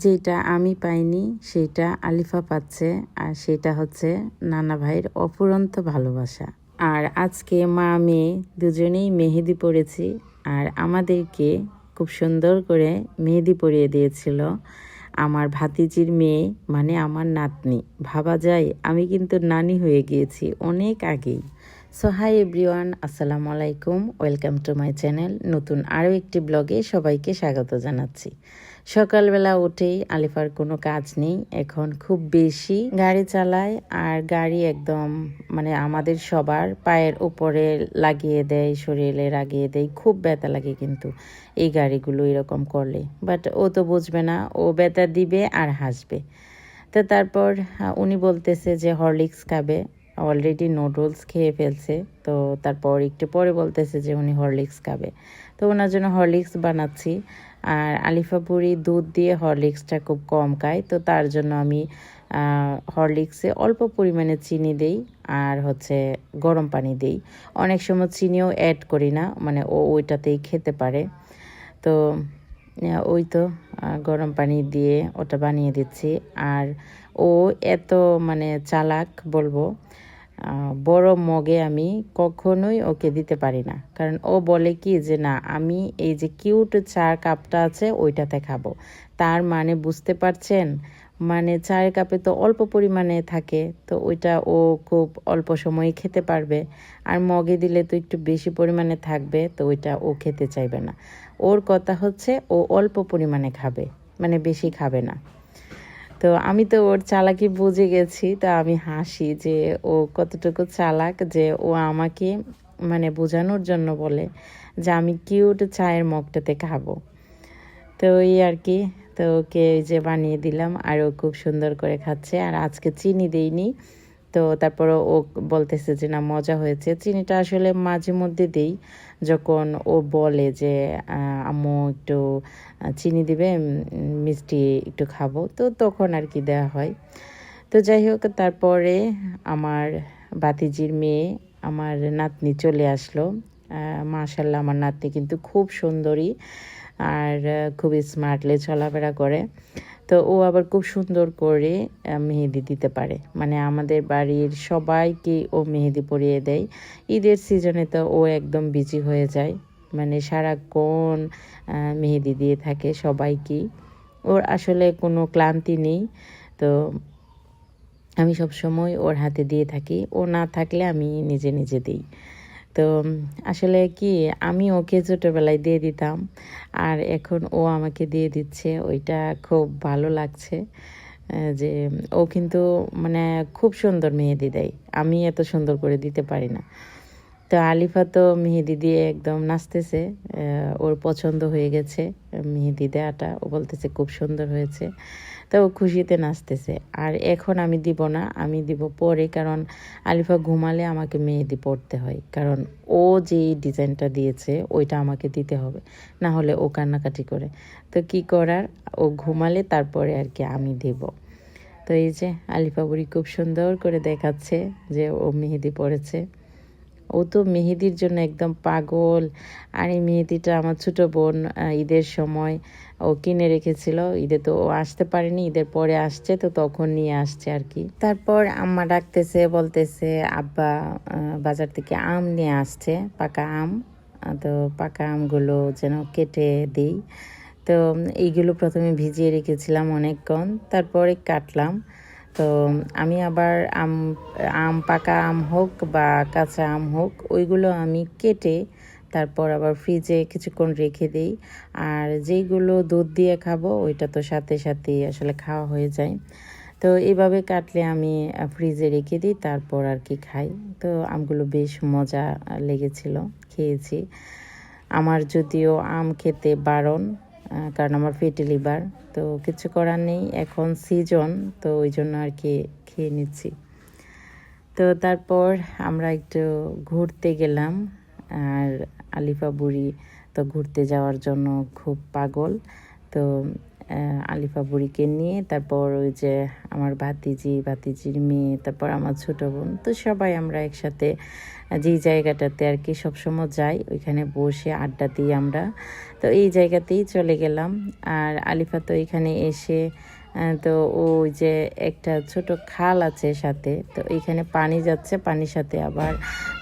যেটা আমি পাইনি সেটা আলিফা পাচ্ছে, আর সেটা হচ্ছে নানা ভাইয়ের অফুরন্ত ভালোবাসা। আর আজকে মা মেয়ে দুজনেই মেহেদি পরেছি, আর আমাদেরকে খুব সুন্দর করে মেহেদি পরিয়ে দিয়েছিল আমার ভাতিজির মেয়ে, মানে আমার নাতনি। ভাবা যায় আমি কিন্তু নানি হয়ে গিয়েছি অনেক আগেই। সো হাই এভরিওয়ান, আসসালামু আলাইকুম, ওয়েলকাম টু মাই চ্যানেল। নতুন আরও একটি ব্লগে সবাইকে স্বাগত জানাচ্ছি। সকালবেলা উঠেই আলিফার কোনো কাজ নেই, এখন খুব বেশি গাড়ি চালায়, আর গাড়ি একদম মানে আমাদের সবার পায়ের উপরে লাগিয়ে দেয়, শরীরে লাগিয়ে দেয়, খুব ব্যথা লাগে কিন্তু এই গাড়িগুলো এরকম করলে। বাট ও তো বুঝবে না, ও ব্যথা দিবে আর হাসবে। তো তারপর উনি বলতেছে যে হরলিক্স খাবে, অলরেডি নুডলস খেয়ে ফেলছে। তো তারপর একটু পরে বলতেছে যে উনি হরলিক্স খাবে, তো ওনার জন্য হরলিক্স বানাচ্ছি। আর আলিফা বুড়ি দুধ দিয়ে হরলিক্সটা খুব কম খায়, তো তার জন্য আমি হরলিক্সে অল্প পরিমাণে চিনি দেই আর হচ্ছে গরম পানি দেই। অনেক সময় চিনিও অ্যাড করি না, মানে ও ওইটাতেই খেতে পারে। তো ওই তো গরম পানি দিয়ে ওটা বানিয়ে দিচ্ছি। আর ও এত মানে চালাক বলবো, বড় মগে আমি কখনোই ওকে দিতে পারি না, কারণ ও বলে কি যে না, আমি এই যে কিউট চার কাপটা আছে ওইটাতে খাবো। তার মানে বুঝতে পারছেন, মানে চায়ের কাপে তো অল্প পরিমাণে থাকে, তো ওইটা ও খুব অল্প সময়ে খেতে পারবে। আর মগে দিলে তো একটু বেশি পরিমাণে থাকবে, তো ওইটা ও খেতে চাইবে না। ওর কথা হচ্ছে ও অল্প পরিমাণে খাবে, মানে বেশি খাবে না। তো আমি তো ওর চালাকি বুঝে গেছি, তো আমি হাসি যে ও কতটুকু চালাক, যে ও আমাকে মানে বোঝানোর জন্য বলে যে আমি কিউট চায়ের মগটাতে খাবো। তো এই আর কি, তো ওকে এই যে বানিয়ে দিলাম, আর ও খুব সুন্দর করে খাচ্ছে। আর আজকে চিনি দেইনি, তো তারপরে ও বলতেছে যে না মজা হয়েছে। চিনিটা আসলে মাঝে মধ্যে দেই, যখন ও বলে যে আম্মু একটু চিনি দিবে, মিষ্টি একটু খাবো, তো তখন আর কি দেওয়া হয়। তো যাই হোক, তারপরে আমার ভাতিজির মেয়ে, আমার নাতনি চলে আসলো। মাশাল্লাহ, আমার নাতনি কিন্তু খুব সুন্দরী আর খুবই স্মার্টলি চলাফেরা করে। তো ও আবার খুব সুন্দর করে মেহেদি দিতে পারে, মানে আমাদের বাড়ির সবাইকে ও মেহেদি পরিয়ে দেয়। ঈদের সিজনে তো ও একদম বিজি হয়ে যায়, মানে সারাক্ষণ মেহেদি দিয়ে থাকে সবাইকেই। ওর আসলে কোনো ক্লান্তি নেই। তো আমি সব সময় ওর হাতে দিয়ে থাকি, ও না থাকলে আমি নিজে নিজে দিই। তো আসলে কি, আমি ওকে ছোটোবেলায় দিয়ে দিতাম, আর এখন ও আমাকে দিয়ে দিচ্ছে, ওইটা খুব ভালো লাগছে। যে ও কিন্তু মানে খুব সুন্দর মেহেদি দেয়, আমি এত সুন্দর করে দিতে পারি না। তো আলিফা তো মেহেদি দিয়ে একদম নাচতেছে, ওর পছন্দ হয়ে গেছে মেহেদি দেওয়াটা, ও বলতেছে খুব সুন্দর হয়েছে, তো ও খুশিতে নাচতেছে। আর এখন আমি দিব না, আমি দিব পরে, কারণ আলিফা ঘুমালে আমাকে মেহেদি পরতে হয়, কারণ ও যে ডিজাইনটা দিয়েছে ওইটা আমাকে দিতে হবে, না হলে ও কান্নাকাটি করে। তো কি করার, ও ঘুমালে তারপরে আর কি আমি দেব। তো এই যে আলিফা বুড়ি খুব সুন্দর করে দেখাচ্ছে যে ও মেহেদি পরেছে। ও তো মেহেদির জন্য একদম পাগল। আর এই মেহেদিটা আমার ছোটো বোন ঈদের সময় ও কিনে রেখেছিল, ঈদে তো ও আসতে পারেনি, ঈদের পরে আসছে, তো তখন নিয়ে আসছে আর কি। তারপর আম্মা ডাকতেছে, বলতেছে আব্বা বাজার থেকে আম নিয়ে আসছে, পাকা আম। তো পাকা আমগুলো যেন কেটে দিই। তো এইগুলো প্রথমে ভিজিয়ে রেখেছিলাম অনেকক্ষণ, তারপরে কাটলাম। তো আমি আবার আম পাকা আম হোক বা কাঁচা আম হোক, ওইগুলো আমি কেটে তারপর আবার ফ্রিজে কিছুক্ষণ রেখে দিই। আর যেইগুলো দুধ দিয়ে খাবো ওইটা তো সাথে সাথেই আসলে খাওয়া হয়ে যায়। তো এইভাবে কাটলে আমি ফ্রিজে রেখে দিই, তারপর আর কি খাই। তো আমগুলো বেশ মজা লেগেছিল, খেয়েছি। আমার যদিও আম খেতে বারণ, কারণ আমার ফ্যাটি লিভার, তো কিছু করার নেই, এখন সিজন, তো ওই জন্য আর কি খেয়ে নিচ্ছি। তো তারপর আমরা একটু ঘুরতে গেলাম, আর আলিফা বুড়ি তো ঘুরতে যাওয়ার জন্য খুব পাগল। তো আলিফা বুড়িকে নিয়ে তারপর ওই যে আমার ভাতিজির মেয়ে, তারপর আমার ছোট বোন, তো সবাই আমরা একসাথে যেই জায়গাটাতে আর কি সবসময় যাই ওইখানে বসে আড্ডা দিই আমরা। তো এই জায়গাতেই চলে গেলাম। আর আলিফা তো এখানে এসে তো ওই যে একটা ছোট খাল আছে সাথে, তো এইখানে পানি যাচ্ছে, পানির সাথে আবার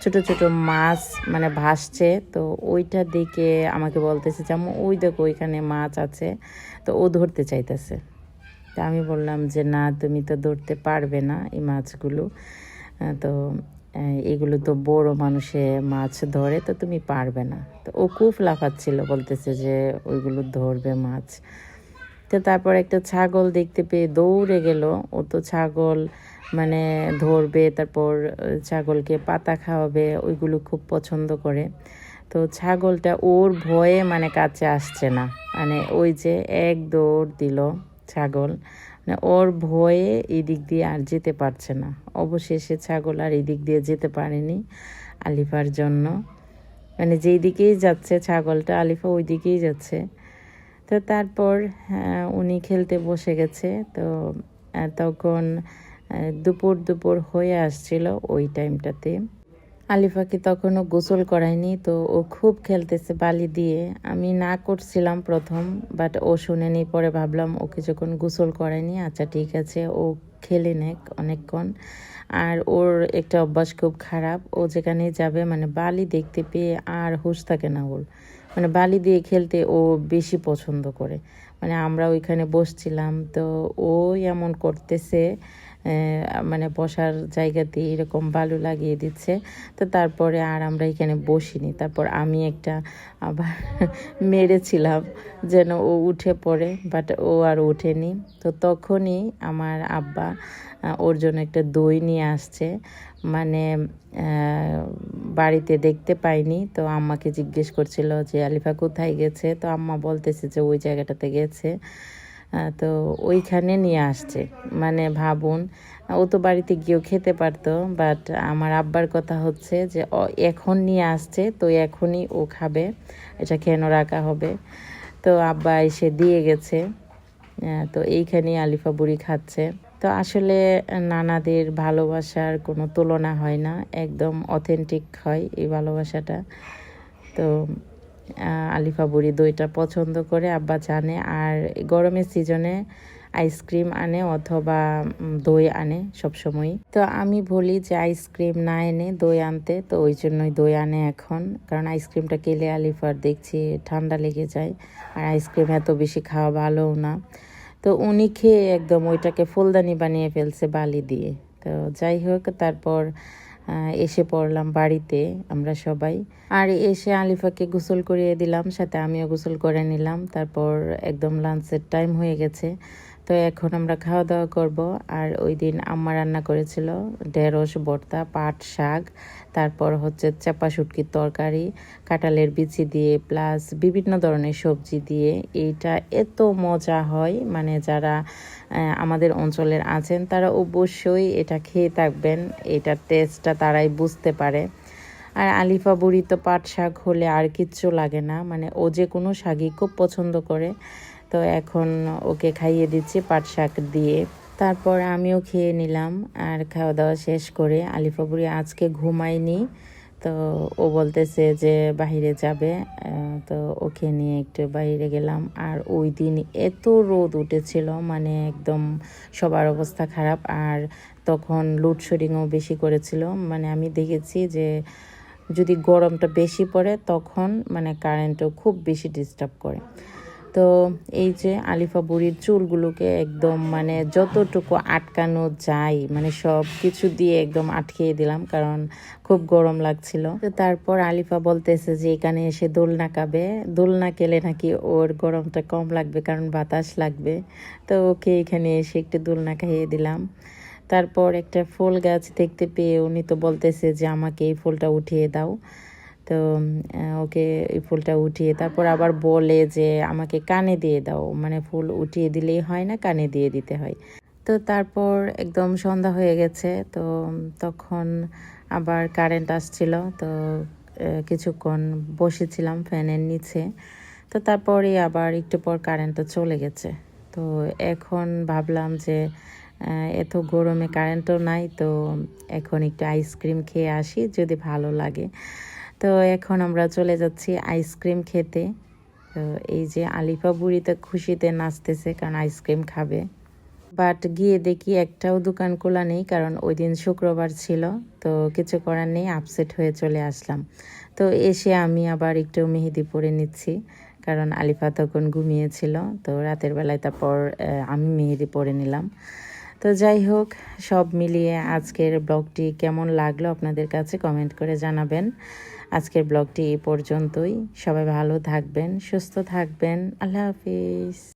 ছোট ছোট মাছ মানে ভাসছে। তো ওইটা দেখে আমাকে বলতেছে যে ওই দেখো ওইখানে মাছ আছে, তো ও ধরতে চাইতেছে। তা আমি বললাম যে না, তুমি তো ধরতে পারবে না এই মাছগুলো, তো এগুলো তো বড় মানুষে মাছ ধরে, তো তুমি পারবে না। তো ও খুব লাফাচ্ছিল, বলতেছে যে ওইগুলো ধরবে মাছ। তো তারপর একটা ছাগল দেখতে পেয়ে দৌড়ে গেল। ও তো ছাগল মানে ধরবে, তারপর ছাগলকে পাতা খাওয়াবে, ওইগুলো খুব পছন্দ করে। তো ছাগলটা ওর ভয়ে মানে কাছে আসছে না, মানে ওই যে এক দৌড় দিল ছাগল, মানে ওর ভয়ে এদিক দিয়ে আর যেতে পারছে না। অবশেষে ছাগল আর এদিক দিয়ে যেতে পারেনি আলিফার জন্য, মানে যেই দিকেই যাচ্ছে ছাগলটা আলিফা ওই দিকেই যাচ্ছে। তো তারপর উনি খেলতে বসে গেছে। তো তখন দুপুর হয়ে আসছিল ওই টাইমটাতে। আলিফাকে তখনও গোসল করায়নি, তো ও খুব খেলতেছে বালি দিয়ে। আমি না করছিলাম প্রথম, বাট ও শুনেনি। পরে ভাবলাম ওকে যখন গোসল করায়নি, আচ্ছা ঠিক আছে, ও খেলে নেক অনেকক্ষণ। আর ওর একটা অভ্যাস খুব খারাপ, ও যেখানে যাবে মানে বালি দেখতে পেয়ে আর হুঁশ থাকে না ওর, মানে বালি দিয়ে খেলতে ও বেশি পছন্দ করে। মানে আমরা ওইখানে বসছিলাম, তো ও এমন করতেছে মানে বসার জায়গাতে এরকম বালু লাগিয়ে দিচ্ছে। তো তারপরে আর আমরা এখানে বসিনি। তারপর আমি একটা আবার মেরেছিলাম যেন ও উঠে পড়ে, বাট ও আর ওঠেনি। তো তখনই আমার আব্বা ওর জন্য একটা দই নিয়ে আসছে, মানে বাড়িতে দেখতে পাইনি। তো আম্মাকে জিজ্ঞেস করছিল যে আলিফা কোথায় গেছে, তো আম্মা বলতেছে যে ওই জায়গাটাতে গেছে। তো ওইখানে নিয়ে আসছে, মানে ভাবুন, ও তো বাড়িতে গিয়েও খেতে পারতো, বাট আমার আব্বার কথা হচ্ছে যে এখন নিয়ে আসছে, তো এখনই ও খাবে, এটা কেন রাখা হবে। তো আব্বা এসে দিয়ে গেছে। তো এইখানেই আলিফা বুড়ি খাচ্ছে। তো আসলে নানাদের ভালোবাসার কোনো তুলনা হয় না, একদম অথেন্টিক হয় এই ভালোবাসাটা। তো আলিফা বুড়ি দইটা পছন্দ করে, আব্বা জানে। আর গরমের সিজনে আইসক্রিম আনে অথবা দই আনে সবসময়। তো আমি বলি যে আইসক্রিম না এনে দই আনতে, তো ওই জন্যই দই আনে এখন, কারণ আইসক্রিমটা খেলে আলিফার দেখছি ঠান্ডা লেগে যায়, আর আইসক্রিম এত বেশি খাওয়া ভালোও না। তো উনি খেয়ে একদম ওইটাকে ফুলদানি বানিয়ে ফেলছে বালি দিয়ে। তো যাই হোক, তারপর এসে পড়লাম বাড়িতে আমরা সবাই। আর এসে আলিফাকে গোসল করিয়ে দিলাম, সাথে আমিও গোসল করে নিলাম। তারপর একদম লাঞ্চের টাইম হয়ে গেছে, তো এখন আমরা খাওয়া দাওয়া করব। আর ওই দিন আম্মা রান্না করেছিল ঢেঁড়স ভর্তা, পাট শাক, তারপর হচ্ছে চাপা শুটকির তরকারি, কাঁঠালের বিচি দিয়ে, প্লাস বিভিন্ন ধরনের সবজি দিয়ে। এইটা এত মজা হয়, মানে যারা আমাদের অঞ্চলের আছেন তারা অবশ্যই এটা খেয়ে থাকবেন, এটার টেস্টটা তারাই বুঝতে পারে। আর আলিফা বুড়ি তো পাট শাক হলে আর কিচ্ছু লাগে না, মানে ও যে কোনো শাকই খুব পছন্দ করে। তো এখন ওকে খাইয়ে দিচ্ছি পাট শাক দিয়ে। তারপর আমিও খেয়ে নিলাম। আর খাওয়া দাওয়া শেষ করে আলিফা বুড়ি আজকে ঘুমায়নি, তো ও বলতেছে যে বাহিরে যাবে। তো ওকে নিয়ে একটু বাইরে গেলাম। আর ওই দিন এত রোদ উঠেছিল, মানে একদম সবার অবস্থা খারাপ। আর তখন লোডশেডিংও বেশি করেছিল, মানে আমি দেখেছি যে যদি গরমটা বেশি পড়ে তখন মানে কারেন্টও খুব বেশি ডিস্টার্ব করে। তো এই যে আলিফা বুড়ির চুলগুলোকে একদম মানে যতটুকু আটকানো যায় মানে সব কিছু দিয়ে একদম আটকিয়ে দিলাম, কারণ খুব গরম লাগছিল। তো তারপর আলিফা বলতেছে যে এখানে এসে দোলনা খাবে, দোলনা খেলে নাকি ওর গরমটা কম লাগবে, কারণ বাতাস লাগবে। তো ওকে এখানে এসে একটু দোলনা খাইয়ে দিলাম। তারপর একটা ফুল গাছ দেখতে পেয়ে উনি তো বলতেছে যে আমাকে এই ফুলটা উঠিয়ে দাও। তো ওকে এই ফুলটা উঠিয়ে তারপর আবার বলে যে আমাকে কানে দিয়ে দাও, মানে ফুল উঠিয়ে দিলেই হয় না, কানে দিয়ে দিতে হয়। তো তারপর একদম সন্ধ্যা হয়ে গেছে, তো তখন আবার কারেন্ট আসছিল। তো কিছুক্ষণ বসেছিলাম ফ্যানের নিচে। তো তারপরে আবার একটু পর কারেন্টটা চলে গেছে। তো এখন ভাবলাম যে এত গরমে কারেন্টও নাই, তো এখন একটু আইসক্রিম খেয়ে আসি যদি ভালো লাগে। তো এখন আমরা চলে যাচ্ছি আইসক্রিম খেতে। তো এই যে আলিফা বুড়িতে খুশিতে নাচতেছে কারণ আইসক্রিম খাবে। বাট গিয়ে দেখি একটাও দোকান খোলা নেই, কারণ ওই দিন শুক্রবার ছিল। তো কিছু করার নেই, আপসেট হয়ে চলে আসলাম। তো এসে আমি আবার একটু মেহেদি পরে নিচ্ছি, কারণ আলিফা তখন ঘুমিয়েছিল। তো রাতের বেলায় তারপর আমি মেহেদি পরে নিলাম। তো যাই হোক, সব মিলিয়ে আজকের ব্লগটি কেমন লাগলো আপনাদের কাছে কমেন্ট করে জানাবেন। আজকের ব্লগটি এই পর্যন্তই। সবাই ভালো থাকবেন, সুস্থ থাকবেন। আল্লাহ হাফিজ।